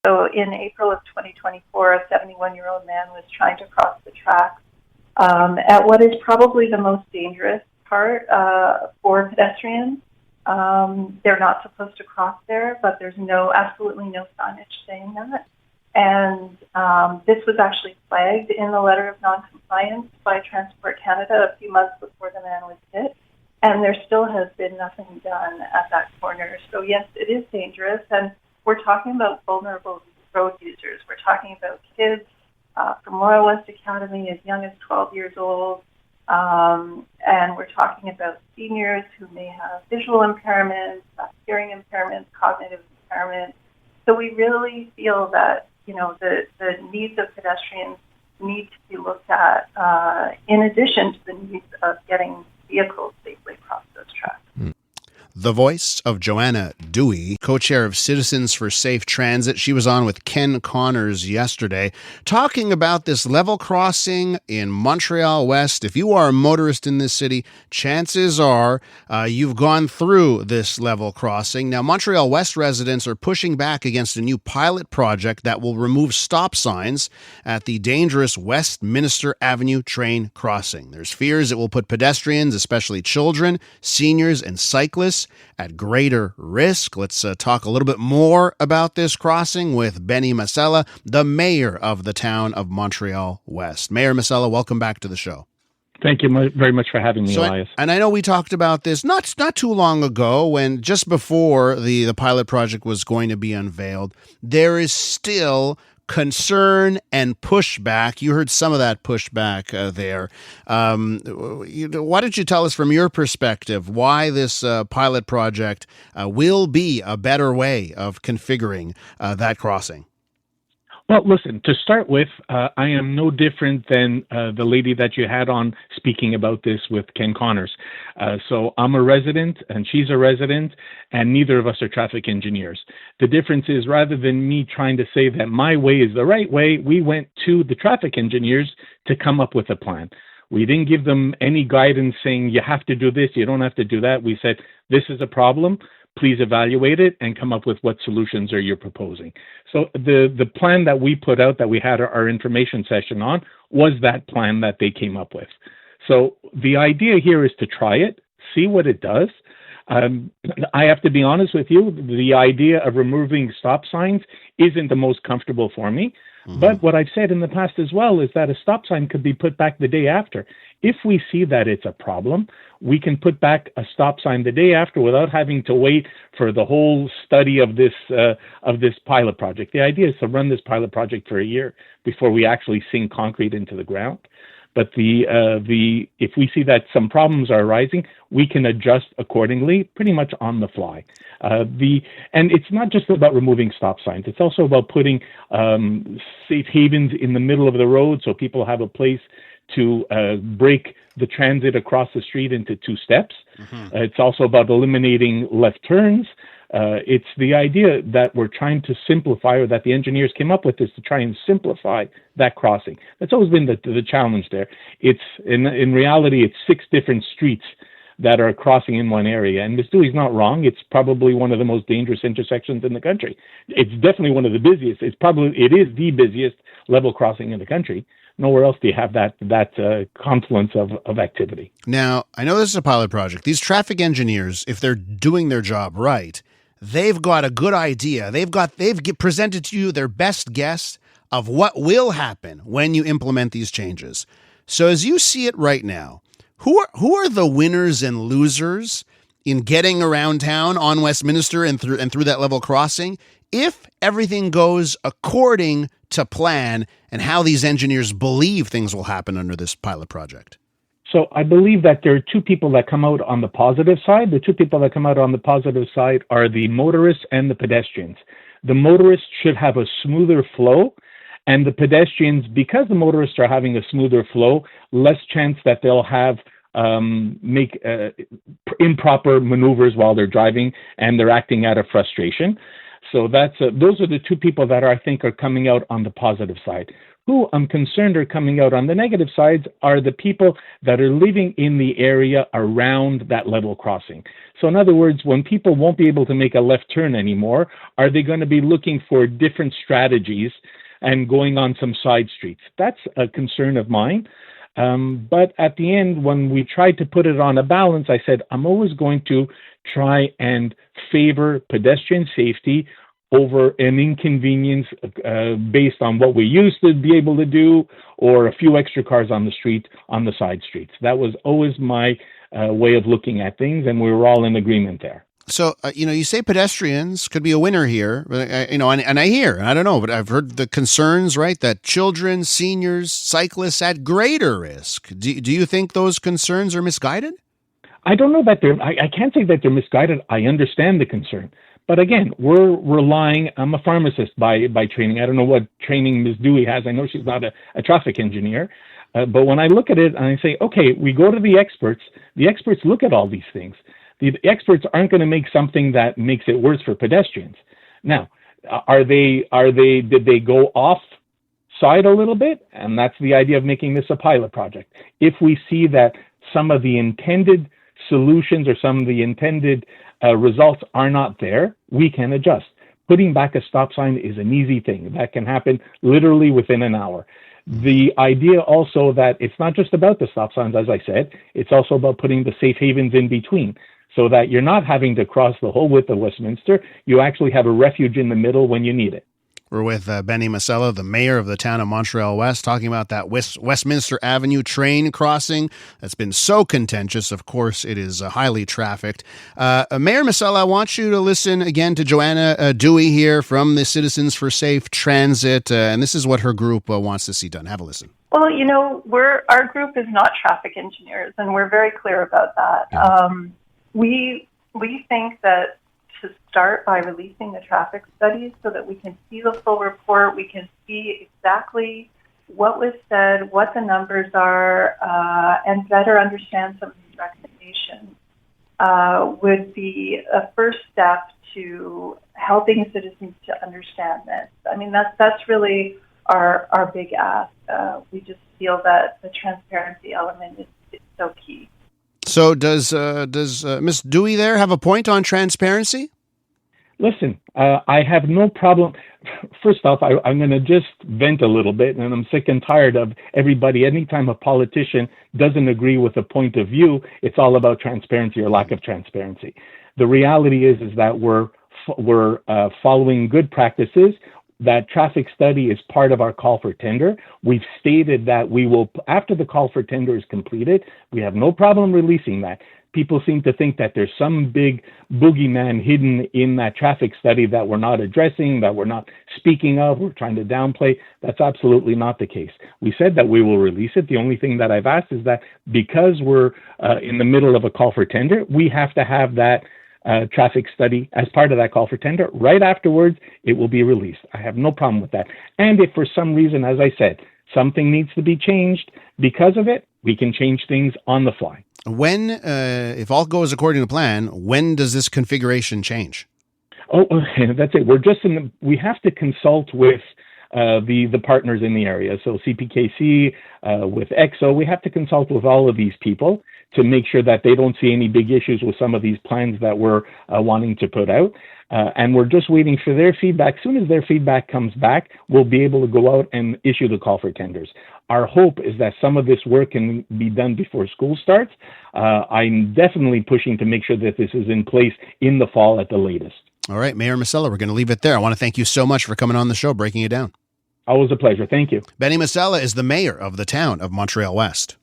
So in April of 2024, a 71-year-old man was trying to cross the tracks at what is probably the most dangerous part for pedestrians. They're not supposed to cross there, but there's absolutely no signage saying that. And this was actually flagged in the letter of non-compliance by Transport Canada a few months before the man was hit. And there still has been nothing done at that corner. So yes, it is dangerous. And we're talking about vulnerable road users. We're talking about kids from Montreal West Academy as young as 12 years old. And we're talking about seniors who may have visual impairments, hearing impairments, cognitive impairments. So we really feel that, the needs of pedestrians need to be looked at in addition to the needs of getting vehicles safely across those tracks. The voice of Joanna Dewey, co-chair of Citizens for Safe Transit. She was on with Ken Connors yesterday talking about this level crossing in Montreal West. If you are a motorist in this city, chances are you've gone through this level crossing. Now, Montreal West residents are pushing back against a new pilot project that will remove stop signs at the dangerous Westminster Avenue train crossing. There's fears it will put pedestrians, especially children, seniors, and cyclists, at greater risk. Let's talk a little bit more about this crossing with Beny Masella, the mayor of the town of Montreal West. Mayor Masella, welcome back to the show. Thank you very much for having me, Elias. And I know we talked about this not too long ago, when just before the pilot project was going to be unveiled. There is still concern and pushback. You heard some of that pushback there. Why don't you tell us from your perspective why this pilot project will be a better way of configuring that crossing? Well, listen, to start with, I am no different than the lady that you had on speaking about this with Ken Connors. So I'm a resident and she's a resident, and neither of us are traffic engineers. The difference is, rather than me trying to say that my way is the right way, we went to the traffic engineers to come up with a plan. We didn't give them any guidance saying you have to do this, you don't have to do that. We said, this is a problem. Please evaluate it and come up with what solutions are you proposing. So the plan that we put out, that we had our information session on, was that plan that they came up with. So the idea here is to try it, see what it does. I have to be honest with you, the idea of removing stop signs isn't the most comfortable for me. Mm-hmm. But what I've said in the past as well is that a stop sign could be put back the day after. If we see that it's a problem, we can put back a stop sign the day after without having to wait for the whole study of this pilot project. The idea is to run this pilot project for a year before we actually sink concrete into the ground. But if we see that some problems are arising, we can adjust accordingly, pretty much on the fly. And it's not just about removing stop signs. It's also about putting safe havens in the middle of the road so people have a place to break the transit across the street into two steps. Mm-hmm. It's also about eliminating left turns. It's the idea that we're trying to simplify, or that the engineers came up with, is to try and simplify that crossing. That's always been the challenge there. It's in reality, it's 6 different streets that are crossing in one area. And Ms. Dewey's not wrong. It's probably one of the most dangerous intersections in the country. It's definitely one of the busiest. It is the busiest level crossing in the country. Nowhere else do you have that confluence of activity. Now, I know this is a pilot project. These traffic engineers, if they're doing their job right, they've got a good idea. They've presented to you their best guess of what will happen when you implement these changes. So as you see it right now, who are the winners and losers in getting around town on Westminster and through that level crossing, if everything goes according to plan and how these engineers believe things will happen under this pilot project? So I believe that there are 2 people that come out on the positive side. The 2 people that come out on the positive side are the motorists and the pedestrians. The motorists should have a smoother flow, and the pedestrians, because the motorists are having a smoother flow, less chance that they'll have make improper maneuvers while they're driving and they're acting out of frustration. So those are the 2 people that I think are coming out on the positive side. Who I'm concerned are coming out on the negative sides are the people that are living in the area around that level crossing. So in other words, when people won't be able to make a left turn anymore, are they going to be looking for different strategies and going on some side streets? That's a concern of mine. But at the end, when we tried to put it on a balance, I said, I'm always going to try and favor pedestrian safety over an inconvenience based on what we used to be able to do or a few extra cars on the street, on the side streets. That was always my way of looking at things, and we were all in agreement there. So, you say pedestrians could be a winner here, but, and I don't know, but I've heard the concerns, right, that children, seniors, cyclists at greater risk. Do you think those concerns are misguided? I don't know that I can't say that they're misguided. I understand the concern. But again, we're relying, I'm a pharmacist by training. I don't know what training Ms. Dewey has. I know she's not a traffic engineer. But when I look at it and I say, okay, we go to the experts look at all these things. The experts aren't going to make something that makes it worse for pedestrians. Now, did they go off side a little bit? And that's the idea of making this a pilot project. If we see that some of the intended solutions or some of the intended results are not there, we can adjust. Putting back a stop sign is an easy thing. That can happen literally within an hour. The idea also that it's not just about the stop signs, as I said, it's also about putting the safe havens in between so that you're not having to cross the whole width of Westminster. You actually have a refuge in the middle when you need it. We're with Beny Masella, the mayor of the town of Montreal West, talking about that Westminster Avenue train crossing that's been so contentious. Of course, it is highly trafficked. Mayor Masella, I want you to listen again to Joanna Dewey here from the Citizens for Safe Transit, and this is what her group wants to see done. Have a listen. Well, our group is not traffic engineers, and we're very clear about that. Yeah. We think that to start by releasing the traffic studies so that we can see the full report, we can see exactly what was said, what the numbers are, and better understand some of these recommendations would be a first step to helping citizens to understand this. I mean, that's really our big ask. We just feel that the transparency element is so key. So does Ms. Dewey there have a point on transparency? Listen, I have no problem. First off, I'm going to just vent a little bit, and I'm sick and tired of everybody. Anytime a politician doesn't agree with a point of view, it's all about transparency or lack of transparency. The reality is that we're following good practices. That traffic study is part of our call for tender. We've stated that we will, after the call for tender is completed, we have no problem releasing that. People seem to think that there's some big boogeyman hidden in that traffic study that we're not addressing, that we're not speaking of, we're trying to downplay. That's absolutely not the case. We said that we will release it. The only thing that I've asked is that because we're in the middle of a call for tender, we have to have that traffic study as part of that call for tender. Right afterwards, it will be released. I have no problem with that. And if for some reason, as I said, something needs to be changed because of it, we can change things on the fly. When, if all goes according to plan, when does this configuration change? Oh, that's it. We have to consult with the partners in the area. So CPKC, with EXO, we have to consult with all of these people to make sure that they don't see any big issues with some of these plans that we're wanting to put out. And we're just waiting for their feedback. As soon as their feedback comes back, we'll be able to go out and issue the call for tenders. Our hope is that some of this work can be done before school starts. I'm definitely pushing to make sure that this is in place in the fall at the latest. All right, Mayor Masella, we're going to leave it there. I want to thank you so much for coming on the show, breaking it down. Always a pleasure. Thank you. Beny Masella is the mayor of the town of Montreal West.